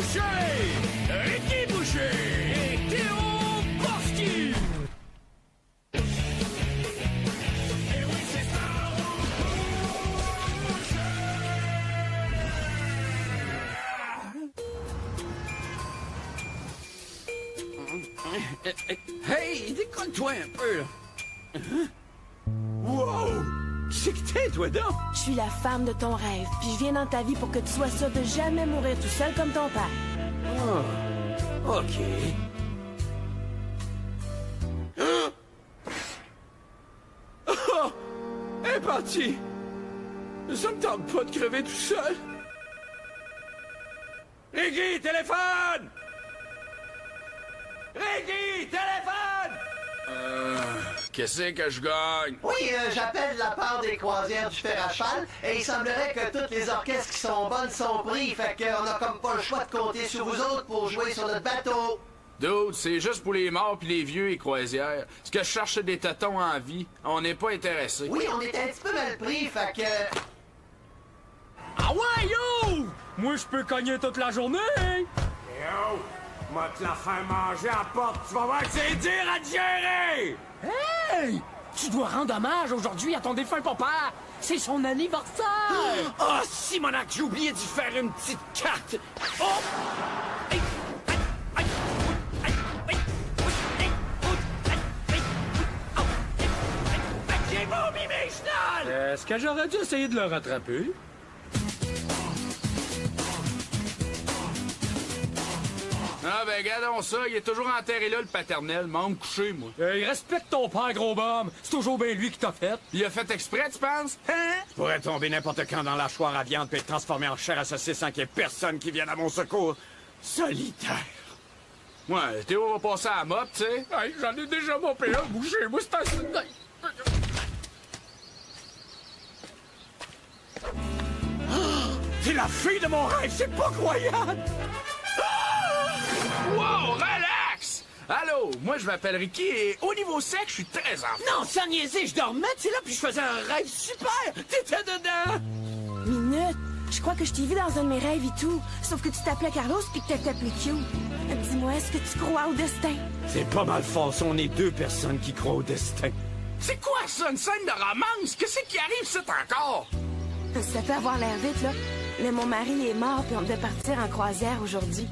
Boucher! Ricky Boucher! Et Théo Borski! Et oui, c'est ça! Hey, décolle-toi un peu, là. Wow! Qui c'est que t'es, toi, donc? Je suis la femme de ton rêve, puis je viens dans ta vie pour que tu sois sûr de jamais mourir tout seul comme ton père. Oh, OK. Oh! Elle est partie! Ça me tente pas de crever tout seul. Ricky, téléphone! Ricky, téléphone! Qu'est-ce que je gagne? Oui, j'appelle de la part des croisières du fer à cheval et il semblerait que toutes les orchestres qui sont bonnes sont pris, fait qu'on a comme pas le choix de compter sur vous autres pour jouer sur notre bateau. Dude, c'est juste pour les morts pis les vieux et croisières. Ce que je cherche des tatons en vie. On n'est pas intéressés. Oui, on est un petit peu mal pris, fait que... Ah ouais, yo! Moi, je peux cogner toute la journée! Yo! Moi te la faire manger à la porte, tu vas voir que c'est dur à digérer! Hey! Tu dois rendre hommage aujourd'hui à ton défunt papa! C'est son anniversaire! Oh, Simonac, j'ai oublié d'y faire une petite carte! Oh! Hey! J'ai vomi mes chenolles! Est-ce que j'aurais dû essayer de le rattraper? Ah ben regardons ça, il est toujours enterré là le paternel, m'en couché moi. Hey, respecte ton père, gros bum! C'est toujours bien lui qui t'a fait. Il a fait exprès, tu penses? Hein? Je pourrais tomber n'importe quand dans la choire à viande puis être transformé en chair à saucisse sans qu'il y ait personne qui vienne à mon secours. Solitaire. Ouais, Théo va passer à la mop, tu sais. Hey, j'en ai déjà mopé un, boucher. Moi, c'est un... C'est la fille de mon rêve, c'est pas croyable! Wow, relax! Allô, moi je m'appelle Ricky et au niveau sexe, je suis très en forme. Non, sans niaiser, je dormais, tu sais, là, puis je faisais un rêve super! T'étais dedans! Minute, je crois que je t'ai vu dans un de mes rêves et tout. Sauf que tu t'appelais Carlos puis que t'étais plus cute. Dis-moi, est-ce que tu crois au destin? C'est pas mal fort, on est deux personnes qui croient au destin. C'est quoi ça, une scène de romance? Qu'est-ce qui arrive, c'est encore? Ça peut avoir l'air vite, là. Mais mon mari est mort puis on devait partir en croisière aujourd'hui.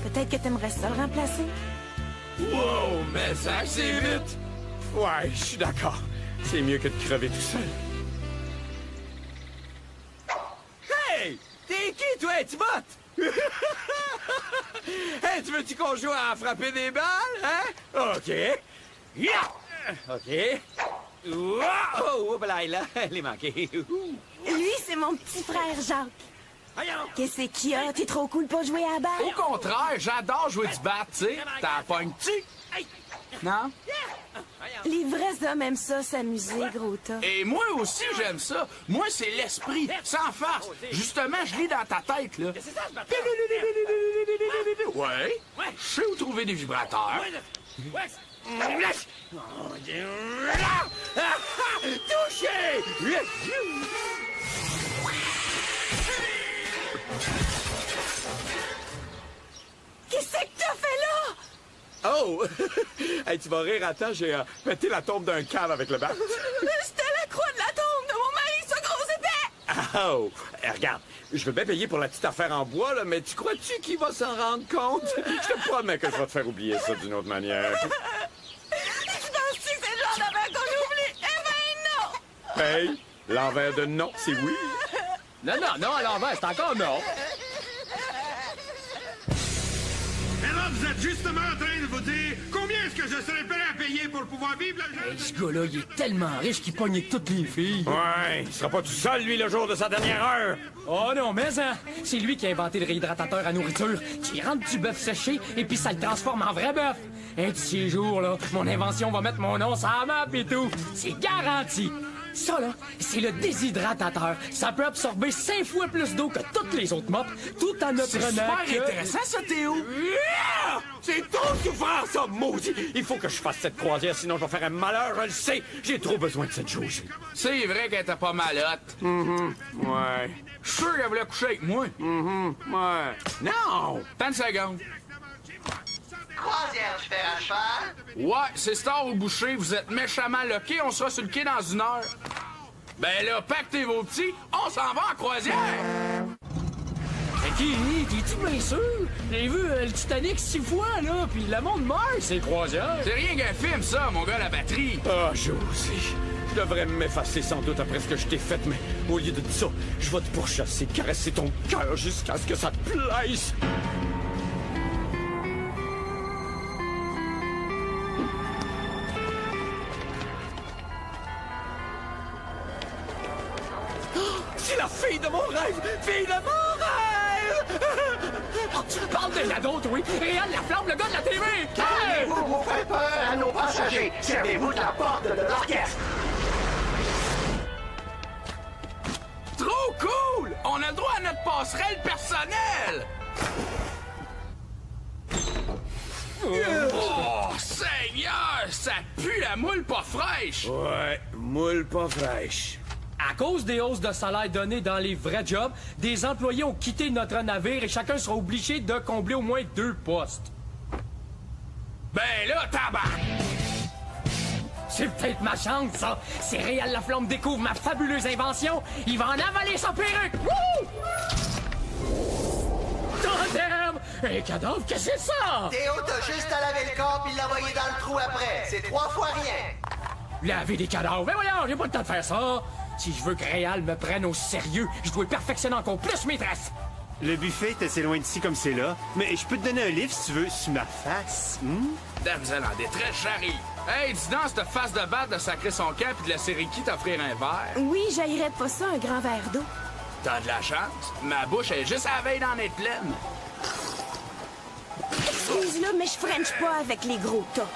Peut-être que t'aimerais ça le remplacer? Wow, mais ça, c'est vite! Ouais, je suis d'accord. C'est mieux que de crever tout seul. Hey! T'es qui, toi, tu bottes? Hey, tu veux-tu qu'on joue à frapper des balles, hein? OK. Yeah! OK. Wow! Oh, là, elle est manquée. Lui, c'est mon petit frère Jacques. Qu'est-ce qu'il y a? T'es trop cool pour jouer à la balle? Au contraire, j'adore jouer du bat, tu sais. T'as pognes-tu? Non? Les vrais hommes aiment ça, s'amuser, gros tas. Et moi aussi, j'aime ça. Moi, c'est l'esprit, sans farce. Justement, je lis dans ta tête, là. Ouais. Je sais où trouver des vibrateurs. Touché! Qu'est-ce que t'as fait là? Oh! Hey, tu vas rire, attends, j'ai pété la tombe d'un cave avec le bat. C'était la croix de la tombe de mon mari, ce gros épais! Oh! Regarde, je veux bien payer pour la petite affaire en bois, là, mais tu crois-tu qu'il va s'en rendre compte? Je te promets que je vais te faire oublier ça d'une autre manière. Tu penses-tu que c'est le genre d'affaire qu'on oublie? Eh ben non! Hey, l'envers de non, c'est oui. Non, à l'envers, c'est encore non. Et là, vous êtes justement en train de vous dire combien est-ce que je serais prêt à payer pour pouvoir vivre la Hey, ce gars-là, il est tellement riche qu'il pogne toutes les filles. Ouais, il sera pas tout seul, lui, le jour de sa dernière heure. Oh non, mais hein, c'est lui qui a inventé le réhydratateur à nourriture, qui rentre du bœuf séché et puis ça le transforme en vrai bœuf. Un de ces jours, là, mon invention va mettre mon nom sur la map et tout. C'est garanti. Ça, là, c'est le déshydratateur. Ça peut absorber 5 fois plus d'eau que toutes les autres mops, tout en ne C'est prenant super que... intéressant, ça, Théo! Yeah! C'est trop souffrant, ça, maudit! Il faut que je fasse cette croisière, sinon je vais faire un malheur, je le sais! J'ai trop besoin de cette chose. C'est vrai qu'elle était pas malotte. Ouais. Je suis sûr qu'elle voulait coucher avec moi. Ouais. Non! 30 secondes. Croisière du fer à cheval. Ouais, c'est Star au boucher, vous êtes méchamment loqués, on sera sur le quai dans 1 heure. Ben là, pactez vos petits, on s'en va en croisière! T'es-tu bien sûr? J'ai vu le Titanic 6 fois, là, puis le monde meurt, c'est croisière. C'est rien qu'un film, ça, mon gars, la batterie. Ah, José, je devrais m'effacer sans doute après ce que je t'ai fait, mais au lieu de ça, je vais te pourchasser, caresser ton cœur jusqu'à ce que ça te plaise. Oh, c'est la fille de mon rêve! Fille de mon rêve! Oh, tu parles de la d'autre, oui? Réal Laflamme, le gars de la TV! Hey! Vous faites peur à nos passagers. Servez-vous de la porte de l'orchestre. Trop cool! On a le droit à notre passerelle personnelle! Oh, Seigneur! Ça pue la moule pas fraîche! Ouais, moule pas fraîche. À cause des hausses de salaire données dans les vrais jobs, des employés ont quitté notre navire et chacun sera obligé de combler au moins 2 postes. Ben là, tabac! C'est peut-être ma chance, ça! Si Réal Laflamme découvre ma fabuleuse invention, il va en avaler sa perruque! Wouh! Tandem! Un cadavre, qu'est-ce que c'est ça? Théo, t'as juste à laver le corps puis l'envoyer dans le trou après. C'est 3 fois rien. Laver des cadavres? Mais voyons, j'ai pas le temps de faire ça! Si je veux que Réal me prenne au sérieux, je dois perfectionner encore plus mes tresses! Le buffet est assez loin d'ici comme c'est là, mais je peux te donner un livre si tu veux sur ma face. Damsel en détresse, j'arrive. Hey, dis donc, cette face de batte de sacrer son camp puis de laisser Ricky t'offrir un verre. Oui, j'haïrais pas ça, un grand verre d'eau. T'as de la chance. Ma bouche est juste à la veille d'en être pleine. Excuse-là, mais je french pas avec les gros tas.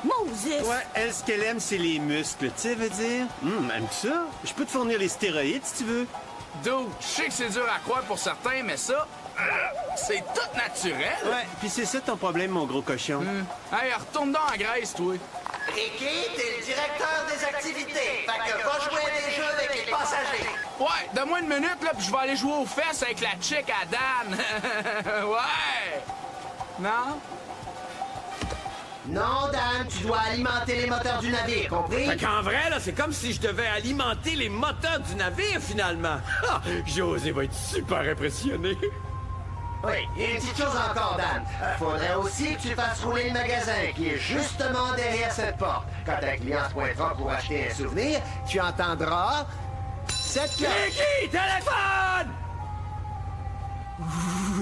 Moses! Ouais, elle, ce qu'elle aime, c'est les muscles, tu sais, veut dire. Aime ça? Je peux te fournir les stéroïdes si tu veux. Dude, je sais que c'est dur à croire pour certains, mais ça, c'est tout naturel. Ouais, puis c'est ça ton problème, mon gros cochon. Hey, retourne donc en Grèce, toi. Ricky, t'es le directeur des activités. Fait que va jouer à des jeux avec les passagers. Ouais, donne-moi 1 minute, là, puis je vais aller jouer aux fesses avec la chick à Dan. Ouais! Non? Non, Dan, tu dois alimenter les moteurs du navire, compris? Fait qu'en vrai, là, c'est comme si je devais alimenter les moteurs du navire, finalement. Ah, José va être super impressionné. Oui, et une petite chose encore, Dan. Faudrait aussi que tu fasses rouler le magasin, qui est justement derrière cette porte. Quand un client se pointera pour acheter un souvenir, tu entendras cette cloche. Ricky, téléphone!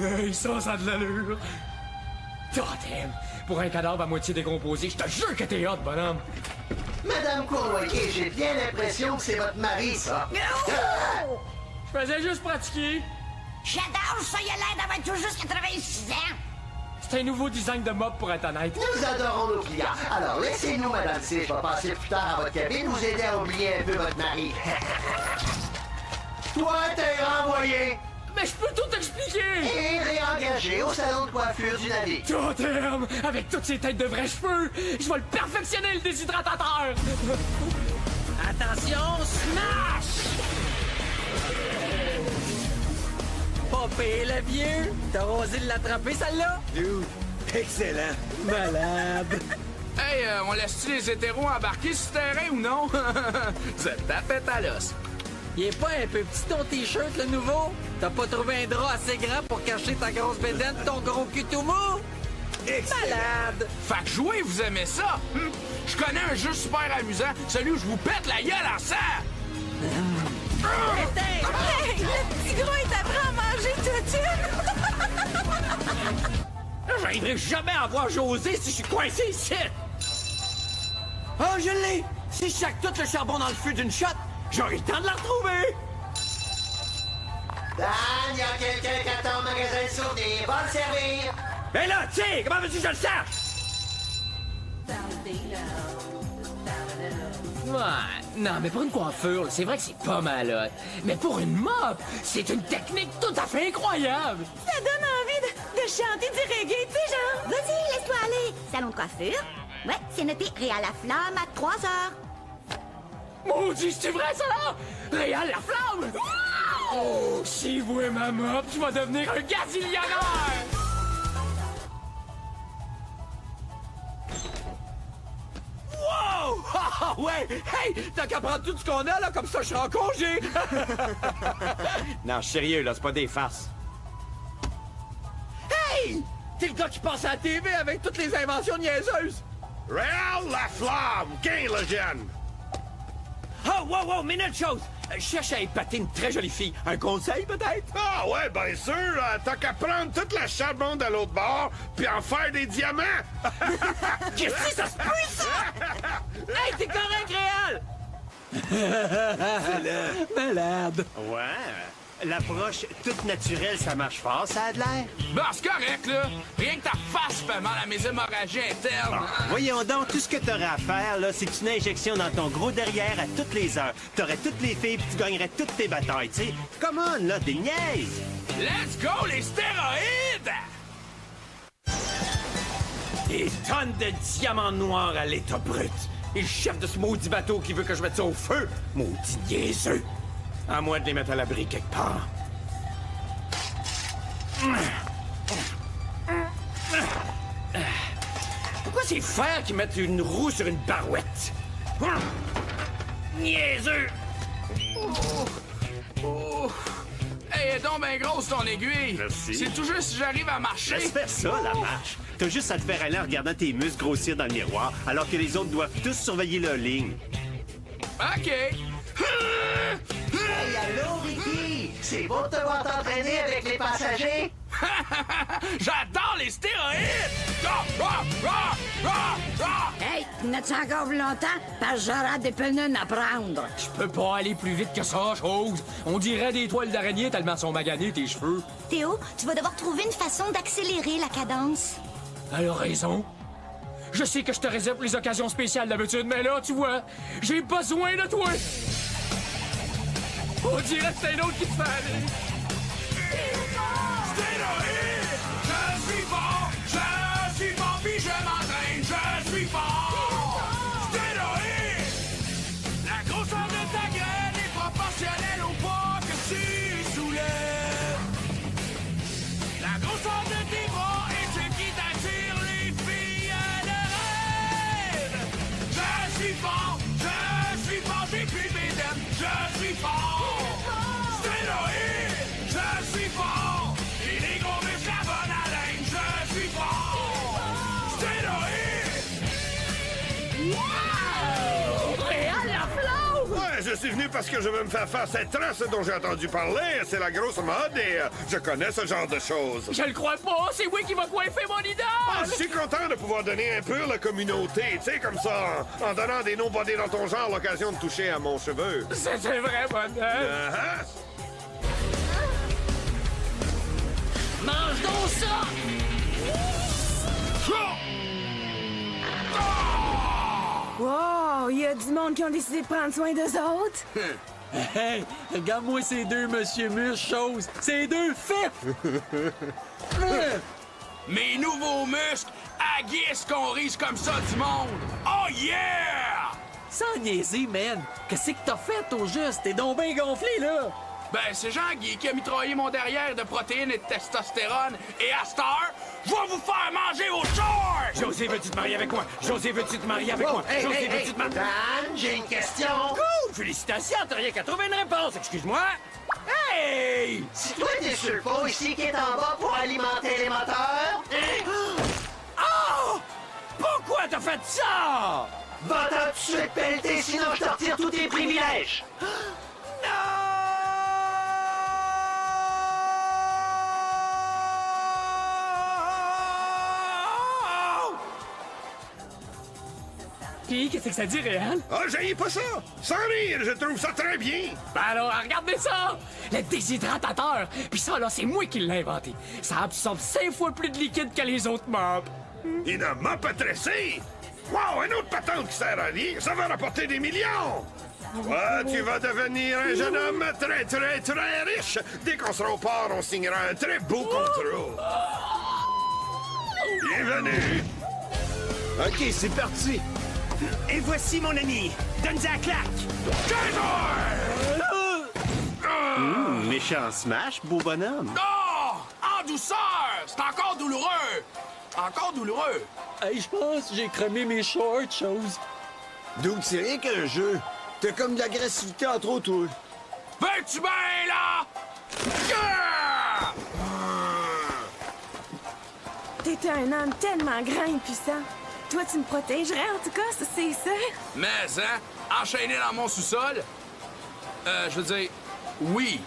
Hey, ça a de l'allure! Totem! Pour un cadavre à moitié décomposé, je te jure que t'es hot, bonhomme! Madame Cournoyer, j'ai bien l'impression que c'est votre mari, ça. Je faisais juste pratiquer! J'adore ça, il a l'air d'avoir tout juste 86 ans. C'est un nouveau design de mop pour être honnête. Nous adorons nos clients. Alors, laissez-nous, Madame C. Je vais passer plus tard à votre cabine, vous aider à oublier un peu votre mari. Toi, t'es renvoyé Mais je peux tout expliquer! et réengagé au salon de coiffure du navire. Totem! Avec toutes ces têtes de vrais cheveux, je vais le perfectionner, le déshydratateur! Attention, smash! Popé le vieux! T'as osé l'attraper, celle-là? Dude, excellent. Malade. Hey, on laisse-tu les hétéros embarquer sur ce terrain ou non? Vous êtes tapette à l'os. Il est pas un peu petit ton t-shirt, le nouveau? T'as pas trouvé un drap assez grand pour cacher ta grosse bédaine, ton gros cul tout mou? Malade! Fait que jouer, vous aimez ça? Je connais un jeu super amusant, celui où je vous pète la gueule en sang! Hey, le petit gros est après à manger toute une! J'arriverai jamais à voir José si je suis coincé ici. Oh, je l'ai! Si je sac tout le charbon dans le feu d'une shot, j'aurai le temps de la retrouver! Dan, il y a quelqu'un qui attend au magasin de souvenirs. Va le servir. Ben là, tiens, comment veux-tu que je le sache? Ouais, non, mais pour une coiffure, là, c'est vrai que c'est pas mal hot. Mais pour une mop, c'est une technique tout à fait incroyable. Ça donne envie de chanter du reggae, tu sais, genre. Vas-y, laisse-toi aller. Salon de coiffure. Ouais, c'est noté Réal la Flamme à 3 heures. Maudit, c'est vrai ça là? Réal la Flamme! Oh, si vous et ma mop, je vais devenir un gazillionnaire! Wow! Ah, ouais! Hey! T'as qu'à prendre tout ce qu'on a, là, comme ça je serai en congé! Non, sérieux, là, c'est pas des farces. Hey! T'es le gars qui passe à la TV avec toutes les inventions niaiseuses! Réal Laflamme, qu'est le jeune? Oh, wow, minute chose! Je cherche à épater une très jolie fille. Un conseil, peut-être? Ah ouais, bien sûr, t'as qu'à prendre toute la charbonne de l'autre bord, puis en faire des diamants! Qu'est-ce que ça se peut, ça? Hey, t'es correct, Réal? Malade. Ouais. L'approche toute naturelle, ça marche fort, ça a de l'air. Ben, c'est correct, là. Rien que ta face fait mal à mes hémorragies internes. Voyons donc, tout ce que t'aurais à faire, là, c'est une injection dans ton gros derrière à toutes les heures. T'aurais toutes les filles, puis tu gagnerais toutes tes batailles, tu sais. Come on, là, des niaises! Let's go, les stéroïdes! Des tonnes de diamants noirs à l'état brut. Et le chef de ce maudit bateau qui veut que je mette ça au feu. Maudit niaiseux. À moins de les mettre à l'abri quelque part. Pourquoi c'est fer qui mettent une roue sur une barouette? Niaiseux! Hey, elle est donc bien grosse, ton aiguille. Merci. C'est tout juste si j'arrive à marcher. Laisse faire ça, la marche. T'as juste à te faire aller en regardant tes muscles grossir dans le miroir, alors que les autres doivent tous surveiller leur ligne. OK. Hey, allô, Ricky! C'est beau de te voir t'entraîner avec les passagers? J'adore les stéroïdes! Ah, ah, ah, ah, ah! Hey, n'as-tu encore longtemps? Parce que j'aurai des pneus à prendre. Je peux pas aller plus vite que ça, chose. On dirait des toiles d'araignée tellement sont maganés tes cheveux. Théo, tu vas devoir trouver une façon d'accélérer la cadence. Elle a raison. Je sais que je te réserve les occasions spéciales d'habitude, mais là, tu vois, j'ai besoin de toi. On dirait que c'est un autre qui te fait aller. Stéroïdes! Je suis fort! Je suis fort, puis je m'entraîne! Je suis fort! Stéroïdes! La grosseur de ta graine est proportionnelle au poids que tu soulèves. La grosseur de tes bras est ce qui t'attire les filles de rêve. Je suis fort! J'ai plus mes dents! Je suis fort! Stéroïdes! Je suis fort! J'ai des gros muscles à bonne haleine! Je suis fort! Stéroïdes! Wow! Réal la flamme! Ouais, je suis venu parce que je veux me faire faire cette trace dont j'ai entendu parler. C'est la grosse mode et je connais ce genre de choses. Je le crois pas, c'est oui qui va coiffer mon idole! Ah, je suis content de pouvoir donner un peu à la communauté, tu sais, comme ça, en donnant des nobody dans ton genre l'occasion de toucher à mon cheveu. C'est vrai, bonheur! Mange donc ça! Wow, il y a du monde qui ont décidé de prendre soin d'eux autres. Hey, regarde-moi ces deux monsieur Muscle choses. Ces deux fifs! Mes nouveaux muscles aguissent qu'on rise comme ça du monde! Oh yeah! Sans niaiser, man. Qu'est-ce que t'as fait au juste? T'es donc bien gonflé, là! Ben, c'est Jean-Guy qui a mitraillé mon derrière de protéines et de testostérone. Et à cette heure, je vais vous faire manger vos shorts! José, veux-tu te marier avec moi? José, veux-tu te marier avec moi? Hey, José, hey, veux-tu hey, te marier? Dan, j'ai une question. Cool! Félicitations, t'as rien qu'à trouver une réponse, excuse-moi. Hey! Si toi, t'es sur le pont ici qui est en bas pour alimenter les moteurs, Oh! Pourquoi t'as fait ça? va-t'en tout de suite pelleter, sinon je te retire tous tes privilèges. Puis, qu'est-ce que ça dit, Réal? Ah, j'haïs pas ça! Sans rire, je trouve ça très bien! Ben alors, regardez ça! Le déshydratateur! Puis ça, là, c'est moi qui l'ai inventé. Ça absorbe 5 fois plus de liquide que les autres mops. Il ne m'a pas tressé! Wow, une autre patente qui sert à rien. Ça va rapporter des millions. Ouais, tu vas devenir un jeune homme très, très, très riche. Dès qu'on sera au port, on signera un très beau contrat. Bienvenue. OK, c'est parti. Et voici mon ami. Donne-y la claque. Méchant smash, beau bonhomme. Oh! En douceur! C'est encore douloureux! Encore douloureux! Hey, je pense que j'ai cramé mes shorts, chose. Donc, c'est rien qu'un jeu. T'as comme de l'agressivité en trop, toi. Veux-tu bien, là? Yeah! T'es un homme tellement grand et puissant. Toi, tu me protégerais, en tout cas, ça, c'est ça. Mais, hein? Enchaîné dans mon sous-sol? Je veux dire, oui.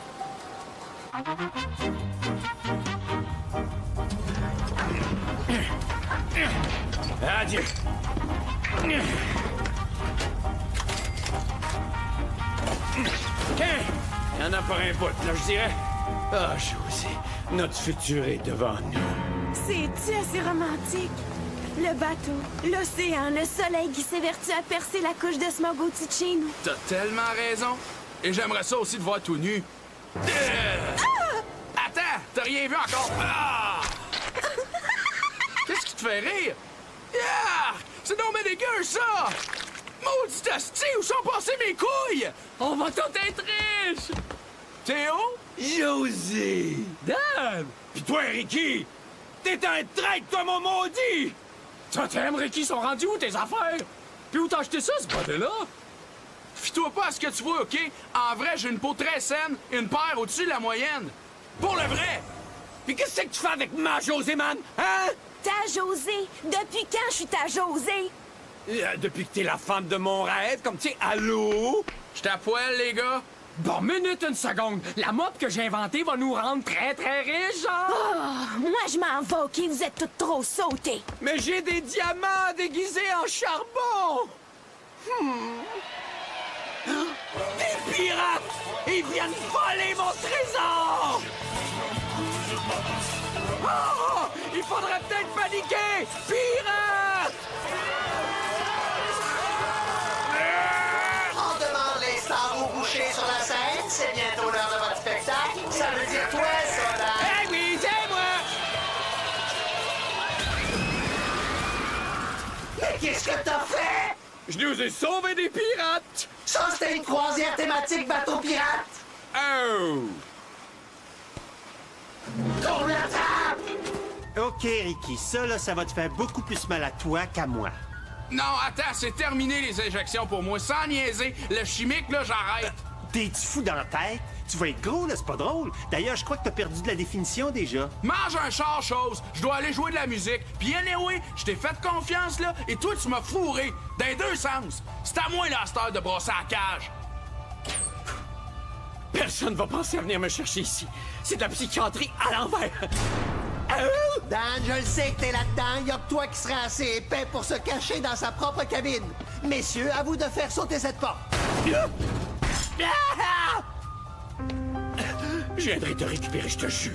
Adieu. Il y en a pas un bout, là, je dirais. Ah, Josie, notre futur est devant nous. C'est-tu assez romantique? Le bateau, l'océan, le soleil qui s'évertue à percer la couche de smog au-dessus de chez nous. T'as tellement raison. Et j'aimerais ça aussi te voir tout nu. Attends, t'as rien vu encore? Ah! Qu'est-ce qui te fait rire? Yeah! C'est donc mais dégueu, ça! Maudit asti, où sont passées mes couilles? On va tout être riches! Théo? Josie! Dan! Pis toi, Ricky! T'es un traître, toi, mon maudit! Toi, t'aimes, Ricky, sont rendus où tes affaires? Puis où t'as acheté ça, ce bordel-là? Fie-toi pas à ce que tu vois, OK? En vrai, j'ai une peau très saine et une paire au-dessus de la moyenne. Pour le vrai! Pis qu'est-ce que tu fais avec ma Josée, man? Hein? Ta Josée! Depuis quand je suis ta Josée? Depuis que t'es la femme de mon rêve, comme tu sais, allô? J'étais à poil, les gars. Bon, minute, une seconde. La mop que j'ai inventée va nous rendre très, très riches, genre. Oh, moi, je m'en vais, OK? Vous êtes toutes trop sautés. Mais j'ai des diamants déguisés en charbon! Des pirates! Ils viennent voler mon trésor! Oh! Il faudrait peut-être paniquer! Pirates! On demande les stars au boucher sur la scène. C'est bientôt l'heure de votre spectacle. Ça veut dire toi, soldat. Eh oui, c'est moi! Mais qu'est-ce que t'as fait? Je nous ai sauvés des pirates! Ça, c'était une croisière thématique bateau pirate. Oh! Tourne la table! OK, Ricky, ça, là, ça va te faire beaucoup plus mal à toi qu'à moi. Non, attends, c'est terminé les injections pour moi. Sans niaiser, le chimique, là, j'arrête. T'es-tu fou dans la tête? Tu vas être gros, là, c'est pas drôle. D'ailleurs, je crois que t'as perdu de la définition déjà. Mange un char, chose. Je dois aller jouer de la musique. Puis anyway, je t'ai fait confiance, là, et toi, tu m'as fourré. Dans les deux sens. C'est à moi, là, cette heure de brosser la cage. Personne va penser à venir me chercher ici. C'est de la psychiatrie à l'envers. Dan, je le sais que t'es là-dedans. Y a que toi qui serais assez épais pour se cacher dans sa propre cabine. Messieurs, à vous de faire sauter cette porte. Je viendrai te récupérer, je te jure.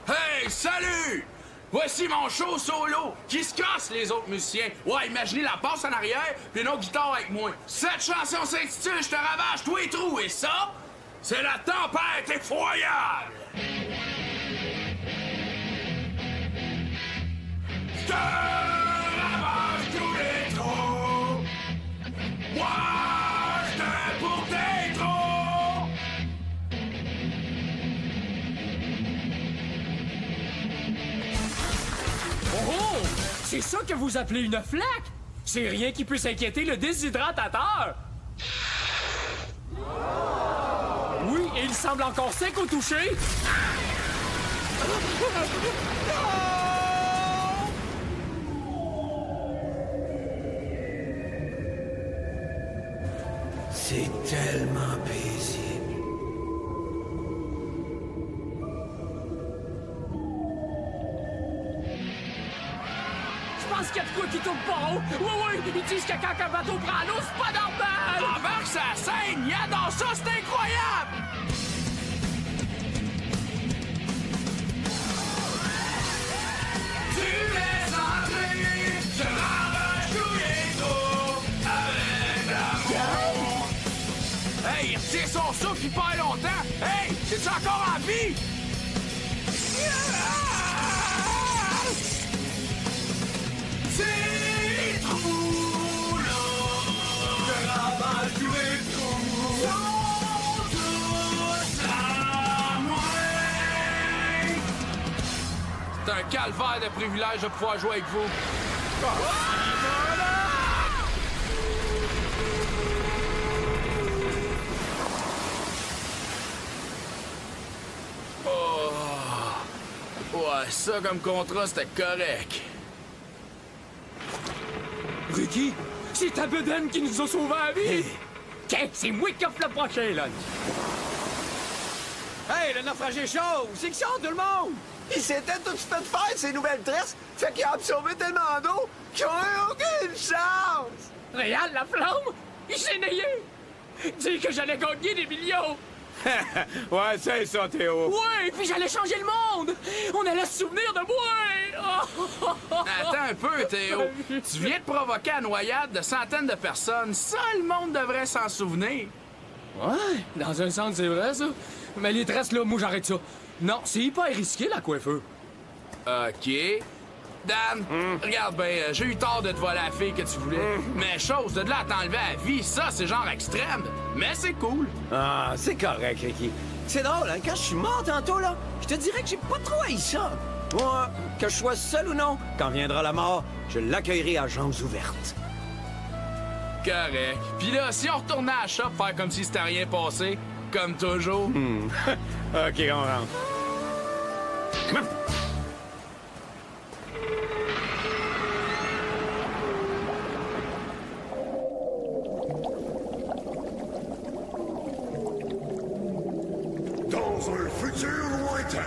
Hey, salut! Voici mon show solo qui se casse les autres musiciens. Ouais, imaginez la basse en arrière puis une autre guitare avec moi. Cette chanson s'intitule « Je te ravage tous les trous » et ça, c'est la tempête effroyable! Je te ravage tous les trous. Moi, je te pour tes trous. Oh! C'est ça que vous appelez une flaque? C'est rien qui puisse inquiéter le déshydratateur! Oui, et il semble encore sec au toucher! C'est tellement paisible. Je pense qu'il y a de quoi qui tourne pas haut! Oui, ils disent que quand un bateau prend l'eau, c'est pas normal! Embarque sa scène, il adore ça, c'est incroyable! C'est son souffle qui perd longtemps! Hey! C'est-tu encore en vie? Ces trous-là de ravage du rétro sont tous à moi. C'est un calvaire de privilège de pouvoir jouer avec vous. Oh. Ouais, ça comme contrat, c'était correct. Ricky, c'est ta bedaine qui nous a sauvés la vie! Tiens, c'est moi qui offre le prochain lunch! Hey, le naufragé chaud! C'est que ça, tout le monde! Il s'était tout fait faire ces nouvelles tresses, fait qu'il a absorbé tellement d'eau qu'il n'a aucune chance! Réal Laflamme, il s'est nayé! Dis que j'allais gagner des millions! Ouais, c'est ça, Théo. Ouais, puis j'allais changer le monde! On allait se souvenir de moi! Attends un peu, Théo. Tu viens de provoquer la noyade de centaines de personnes. Ça, le monde devrait s'en souvenir. Ouais, dans un sens, c'est vrai, ça. Mais les tresses, là, moi, j'arrête ça. Non, c'est hyper risqué, la coiffeur. OK. Dan, regarde bien, j'ai eu tort de te voler la fille que tu voulais. Mais chose de là à t'enlever à la vie, ça, c'est genre extrême. Mais c'est cool. Ah, c'est correct, Ricky. C'est drôle, hein? Quand je suis mort tantôt, là, je te dirais que j'ai pas trop haï ça. Moi, que je sois seul ou non, quand viendra la mort, je l'accueillerai à jambes ouvertes. Correct. Puis là, si on retournait à la shop, faire comme si c'était rien passé, comme toujours. OK, on rentre. Dans un futur lointain.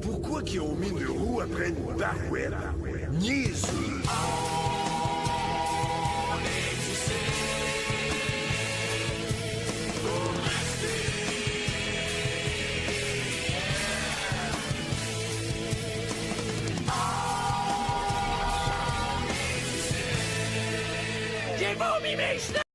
Pourquoi qu'ils ont mis une roue après une barouette? Niaiseux. J'ai vomi mes cheveux!